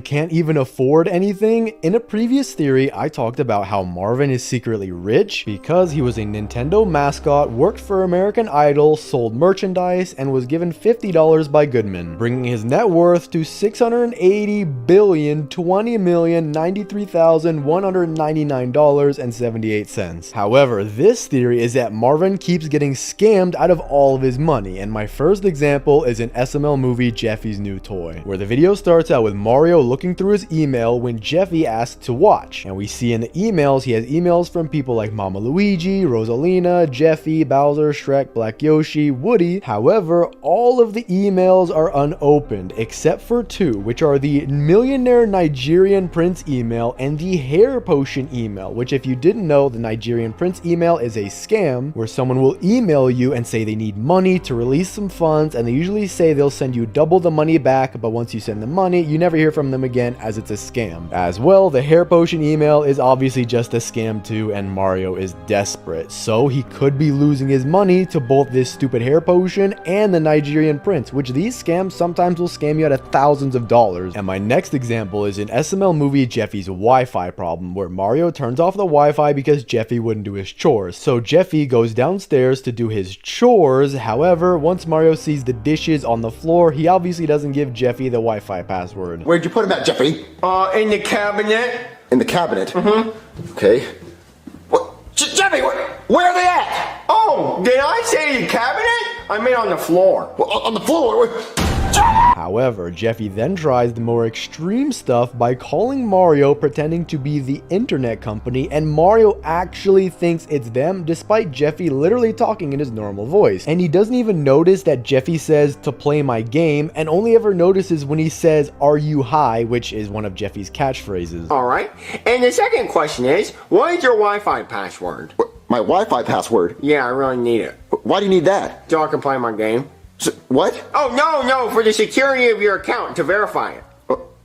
can't even afford anything? In a previous theory, I talked about how Marvin is secretly rich because he was a Nintendo mascot, worked for American Idol, sold merchandise, and was given $50 by Goodman, bringing his net worth to $680,020,093,199.78. However, this theory is that Marvin keeps getting scammed out of all of his money, and my first example is in SML movie Jeffy's New Toy, where the video starts out with Mario looking through his email when Jeffy asks to watch, and we see in the emails he has emails from people like Mama Luigi, Rosalina, Jeffy, Bowser, Shrek, Black Yoshi, Woody. However, all of the emails are unopened except for two, which are the Millionaire Nigerian Prince email and the Hair Potion email, which, if you didn't know, the Nigerian Prince email is a scam where someone will email you and say they need money to release some funds, and they usually say they'll send you double the money back, but once you send the money, you never hear from them again, as it's a scam. As well, the Hair Potion email is obviously just a scam too, and Mario is desperate, so he could be losing his money to both this stupid Hair Potion and the Nigerian Prince, which these scams sometimes will scam you out of thousands of dollars. And my next example is in SML movie Jeffy's Wi-Fi problem, where Mario turns off the Wi-Fi because Jeffy wouldn't do his chores. So Jeffy goes downstairs to do his chores. However, once Mario sees the dishes on the floor, he obviously doesn't give Jeffy the Wi-Fi password. Where'd you put him at, Jeffy? In the cabinet. In the cabinet? Mm-hmm. Okay. What? Jeffy, where are they at? Oh, did I say the cabinet? I mean on the floor. Well, on the floor? However, Jeffy then tries the more extreme stuff by calling Mario, pretending to be the internet company, and Mario actually thinks it's them despite Jeffy literally talking in his normal voice. And he doesn't even notice that Jeffy says to play my game, and only ever notices when he says, "Are you high?" which is one of Jeffy's catchphrases. Alright, and the second question is, what is your Wi-Fi password? My Wi-Fi password? Yeah, I really need it. Why do you need that? So I can play my game. What? Oh, no, for the security of your account, to verify it.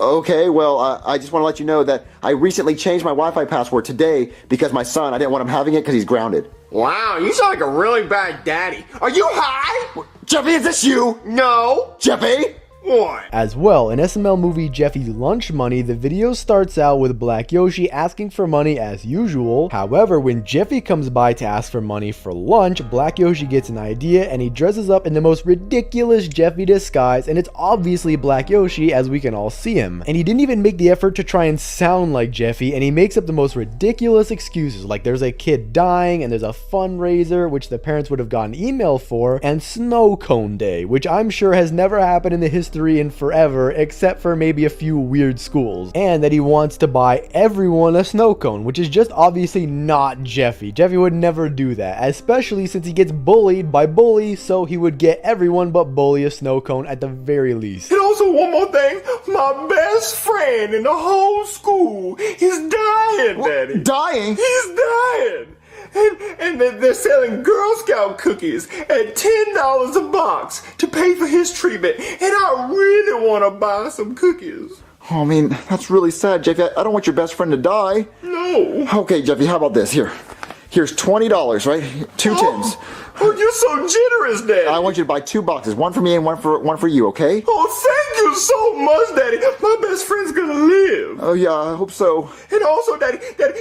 Okay, well, I just want to let you know that I recently changed my Wi-Fi password today because my son, I didn't want him having it because he's grounded. Wow, you sound like a really bad daddy. Are you high? Jeffy, is this you? No. Jeffy? What? As well, in SML movie Jeffy's Lunch Money, the video starts out with Black Yoshi asking for money as usual. However, when Jeffy comes by to ask for money for lunch, Black Yoshi gets an idea and he dresses up in the most ridiculous Jeffy disguise, and it's obviously Black Yoshi, as we can all see him. And he didn't even make the effort to try and sound like Jeffy, and he makes up the most ridiculous excuses, like there's a kid dying and there's a fundraiser which the parents would have gotten email for, and Snow Cone Day, which I'm sure has never happened in the history in forever, except for maybe a few weird schools, and that he wants to buy everyone a snow cone, which is just obviously not Jeffy. Jeffy would never do that, especially since he gets bullied by Bully, so he would get everyone but Bully a snow cone at the very least. And also one more thing, my best friend in the whole school is dying, Daddy. Dying? He's dying. And they're selling Girl Scout cookies at $10 a box to pay for his treatment. And I really want to buy some cookies. Oh, I mean, that's really sad, Jeffy. I don't want your best friend to die. No. Okay, Jeffy, how about this? Here's $20, right? Two tins. Oh, you're so generous, Daddy. I want you to buy 2 boxes, one for me and one for you, okay? Oh, thank you so much, Daddy. My best friend's gonna live. Oh yeah, I hope so. And also, Daddy,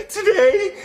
today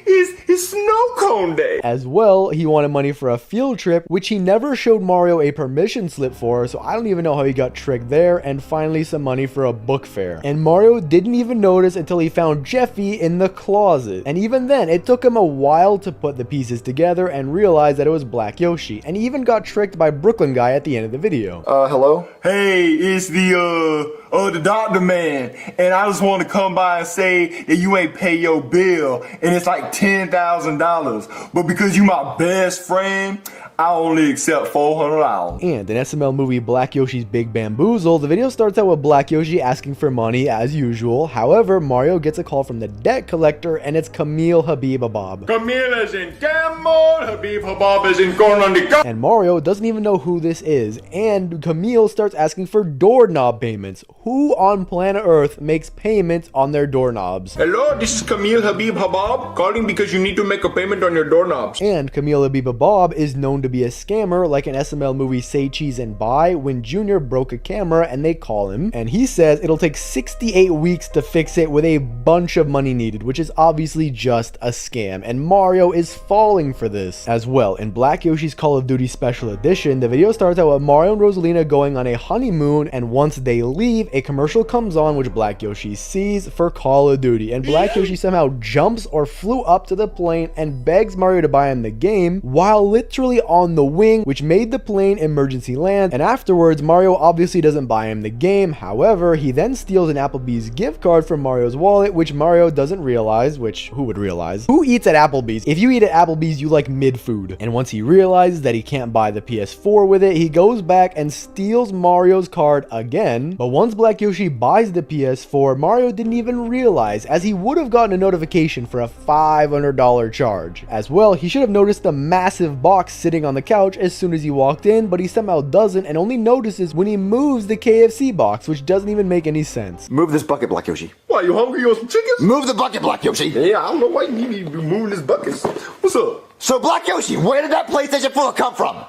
is Snow Cone Day. As well, he wanted money for a field trip, which he never showed Mario a permission slip for, so I don't even know how he got tricked there, and finally some money for a book fair. And Mario didn't even notice until he found Jeffy in the closet. And even then, it took him a while to put the pieces together and realize that it was Black Yoshi, and he even got tricked by Brooklyn Guy at the end of the video. Hello? Hey, it's the doctor man, and I just want to come by and say that you ain't pay your bill, and it's like $10,000, but because you my best friend, I only accept $400. And in SML movie Black Yoshi's Big Bamboozle, the video starts out with Black Yoshi asking for money as usual. However, Mario gets a call from the debt collector, and it's Camille Habib Habab. Camille is in Camel, Habib Habab is in corn on the gun. And Mario doesn't even know who this is, and Camille starts asking for doorknob payments. who on planet Earth makes payments on their doorknobs. Hello, this is Camille Habib Habab calling because you need to make a payment on your doorknobs. And Camille Abibabab is known to be a scammer, like in SML movie Say Cheese and Buy, when Junior broke a camera and they call him, and he says it'll take 68 weeks to fix it with a bunch of money needed, which is obviously just a scam, and Mario is falling for this as well. In Black Yoshi's Call of Duty Special Edition, the video starts out with Mario and Rosalina going on a honeymoon, and once they leave, a commercial comes on which Black Yoshi sees for Call of Duty, and Black Yoshi somehow jumps or flew up to the plane and begs Mario to buy him the game while literally on the wing, which made the plane emergency land, and afterwards Mario obviously doesn't buy him the game. However, he then steals an Applebee's gift card from Mario's wallet, which Mario doesn't realize, which who would realize? Who eats at Applebee's? If you eat at Applebee's, you like mid-food. And once he realizes that he can't buy the PS4 with it, he goes back and steals Mario's card again. But once Black Yoshi buys the PS4, Mario didn't even realize, as he would have gotten a notification for a $500 charge. As well, he should have noticed the massive box sitting on the couch as soon as he walked in, but he somehow doesn't and only notices when he moves the KFC box, which doesn't even make any sense. Move this bucket, Black Yoshi. Why, you hungry? You want some chickens? Move the bucket, Black Yoshi. Yeah, I don't know why you need to be moving this bucket. What's up? So, Black Yoshi, where did that PlayStation 4 come from?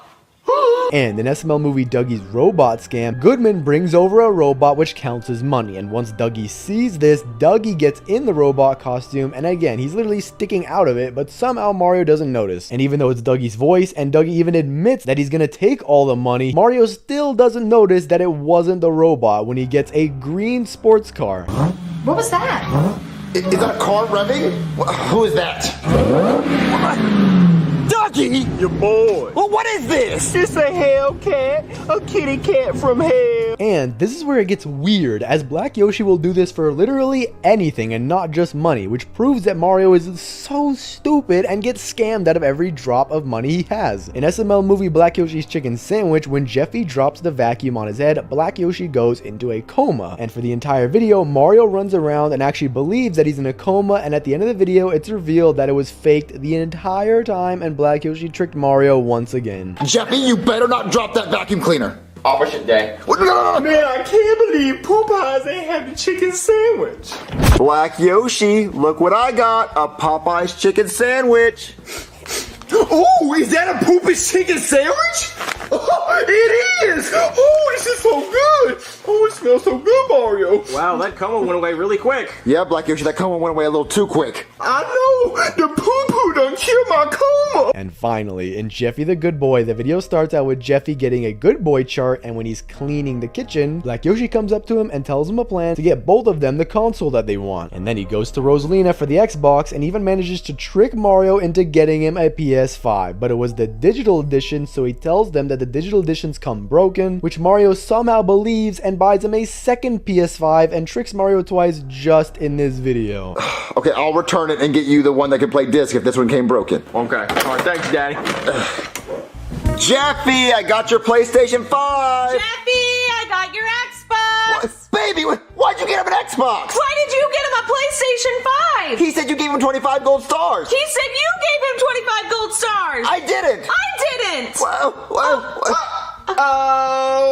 And in SML movie Dougie's robot scam, Goodman brings over a robot which counts as money, and once Dougie sees this, Dougie gets in the robot costume, and again, he's literally sticking out of it, but somehow Mario doesn't notice. And even though it's Dougie's voice, and Dougie even admits that he's gonna take all the money, Mario still doesn't notice that it wasn't the robot when he gets a green sports car. What was that? Is that a car revving? Who is that? Dougie! Your boy. Well, what is this? It's a Hellcat, a kitty cat from hell. And this is where it gets weird, as Black Yoshi will do this for literally anything and not just money, which proves that Mario is so stupid and gets scammed out of every drop of money he has. In SML movie Black Yoshi's Chicken Sandwich, when Jeffy drops the vacuum on his head, Black Yoshi goes into a coma. And for the entire video, Mario runs around and actually believes that he's in a coma, and at the end of the video, it's revealed that it was faked the entire time and Black Yoshi tricked Mario once again. Jeffy, you better not drop that vacuum cleaner. Operation Day. Man, I can't believe Popeyes ain't have the chicken sandwich. Black Yoshi, look what I got. A Popeye's chicken sandwich. Ooh, is that a Popeyes chicken sandwich? Oh, it is! Oh, this is so good! Oh, it smells so good, Mario. Wow, that coma went away really quick. Yeah, Black Yoshi, that coma went away a little too quick. I know! The poo-poo done cured my coma! And finally, in Jeffy the Good Boy, the video starts out with Jeffy getting a good boy chart, and when he's cleaning the kitchen, Black Yoshi comes up to him and tells him a plan to get both of them the console that they want. And then he goes to Rosalina for the Xbox and even manages to trick Mario into getting him a PS5, but it was the digital edition, so he tells them that the digital editions come broken, which Mario somehow believes and buys him a second PS5 and tricks Mario twice just in this video. Okay, I'll return it and get you the one that can play disc if this one came broken. Okay. All right, thanks, Daddy. Jeffy, I got your PlayStation 5! Jeffy, I got your Xbox! Baby, why'd you get him an Xbox? Why did you get him a PlayStation 5? He said you gave him 25 gold stars. He said you gave him 25 gold stars! I didn't! I didn't!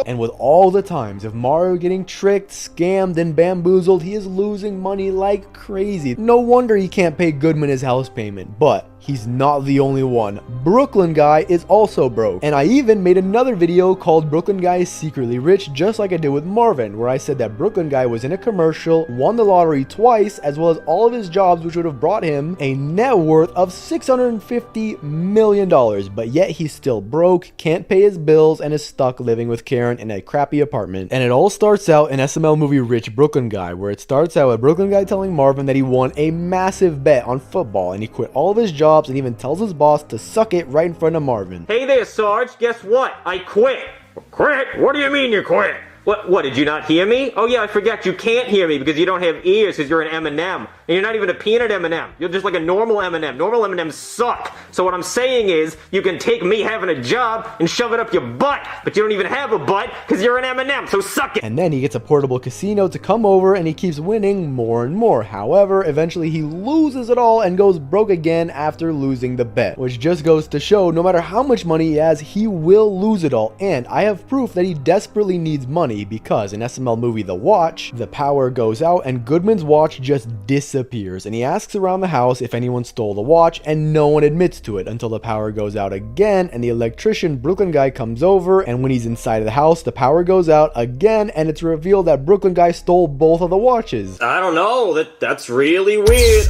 And with all the times of Mario getting tricked, scammed, and bamboozled, he is losing money like crazy. No wonder he can't pay Goodman his house payment, but he's not the only one. Brooklyn Guy is also broke, and I even made another video called Brooklyn Guy is Secretly Rich, just like I did with Marvin, where I said that Brooklyn Guy was in a commercial, won the lottery twice, as well as all of his jobs, which would have brought him a net worth of $650 million, but yet he's still broke, can't pay his bills, and is stuck living with Karen in a crappy apartment. And it all starts out in SML movie Rich Brooklyn Guy, where it starts out with Brooklyn Guy telling Marvin that he won a massive bet on football, and he quit all of his jobs and even tells his boss to suck it right in front of Marvin. Hey there, Sarge. Guess what? I quit. Quit? What do you mean you quit? What, did you not hear me? Oh yeah, I forget, you can't hear me because you don't have ears because you're an M&M. And you're not even a peanut M&M. You're just like a normal M&M. Normal M&Ms suck. So what I'm saying is, you can take me having a job and shove it up your butt, but you don't even have a butt because you're an M&M, so suck it. And then he gets a portable casino to come over and he keeps winning more and more. However, eventually he loses it all and goes broke again after losing the bet, which just goes to show no matter how much money he has, he will lose it all. And I have proof that he desperately needs money. money because in SML movie The Watch, the power goes out and Goodman's watch just disappears, and he asks around the house if anyone stole the watch, and no one admits to it until the power goes out again, and the electrician Brooklyn guy comes over, and when he's inside of the house, the power goes out again, and it's revealed that Brooklyn guy stole both of the watches. I don't know. That's really weird.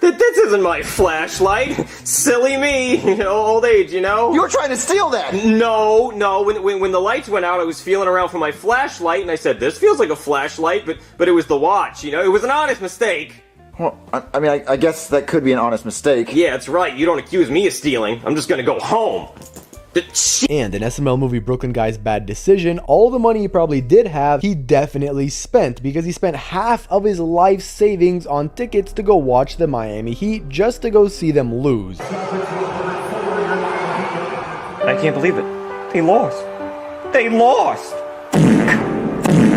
This isn't my flashlight. Silly me. Old age, you know? You were trying to steal that! No. When the lights went out, I was feeling around for my flashlight, and I said, this feels like a flashlight, but it was the watch, you know? It was an honest mistake. Well, I guess that could be an honest mistake. Yeah, that's right. You don't accuse me of stealing. I'm just gonna go home. And in SML movie Brooklyn Guy's bad decision, all the money he probably did have, he definitely spent, because he spent half of his life savings on tickets to go watch the Miami Heat just to go see them lose. I can't believe it. They lost. They lost!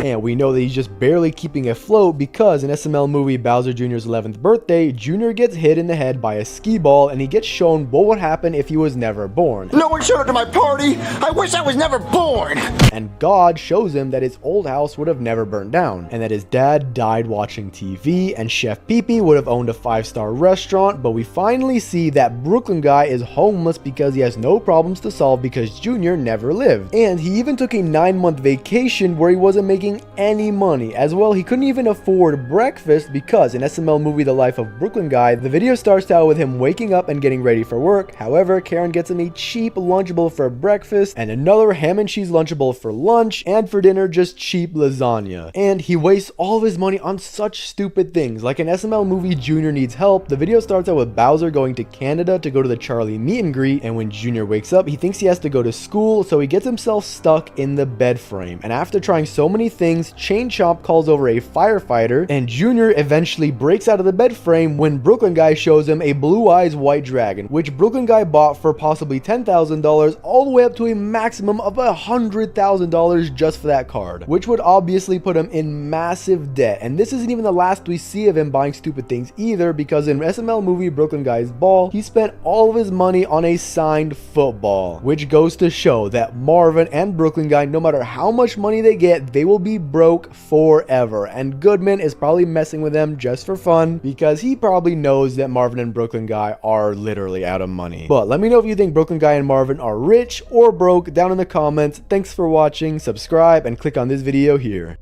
And we know that he's just barely keeping afloat because in SML movie Bowser Jr.'s 11th birthday, Jr. gets hit in the head by a skee ball and he gets shown what would happen if he was never born. No one showed up to my party! I wish I was never born! And God shows him that his old house would have never burned down, and that his dad died watching TV, and Chef Pee-Pee would have owned a 5-star restaurant, but we finally see that Brooklyn Guy is homeless because he has no problems to solve because Jr. never lived. And he even took a 9-month vacation where he wasn't making any money. As well, he couldn't even afford breakfast because in SML movie The Life of Brooklyn Guy, the video starts out with him waking up and getting ready for work. However, Karen gets him a cheap Lunchable for breakfast and another ham and cheese Lunchable for lunch, and for dinner just cheap lasagna. And he wastes all of his money on such stupid things. Like in SML movie Jr. Needs Help, the video starts out with Bowser going to Canada to go to the Charlie meet and greet, and when Jr. wakes up, he thinks he has to go to school, so he gets himself stuck in the bed frame. And after trying so many things, Chain Chomp calls over a firefighter, and Jr. eventually breaks out of the bed frame when Brooklyn Guy shows him a Blue Eyes White Dragon, which Brooklyn Guy bought for possibly $10,000 all the way up to a maximum of $100,000 just for that card, which would obviously put him in massive debt. And this isn't even the last we see of him buying stupid things either, because in SML movie Brooklyn Guy's Ball, he spent all of his money on a signed football, which goes to show that Marvin and Brooklyn Guy, no matter how much money they get, they will be broke forever. And Goodman is probably messing with them just for fun because he probably knows that Marvin and Brooklyn Guy are literally out of money. But let me know if you think Brooklyn Guy and Marvin are rich or broke down in the comments. Thanks for watching, subscribe, and click on this video here.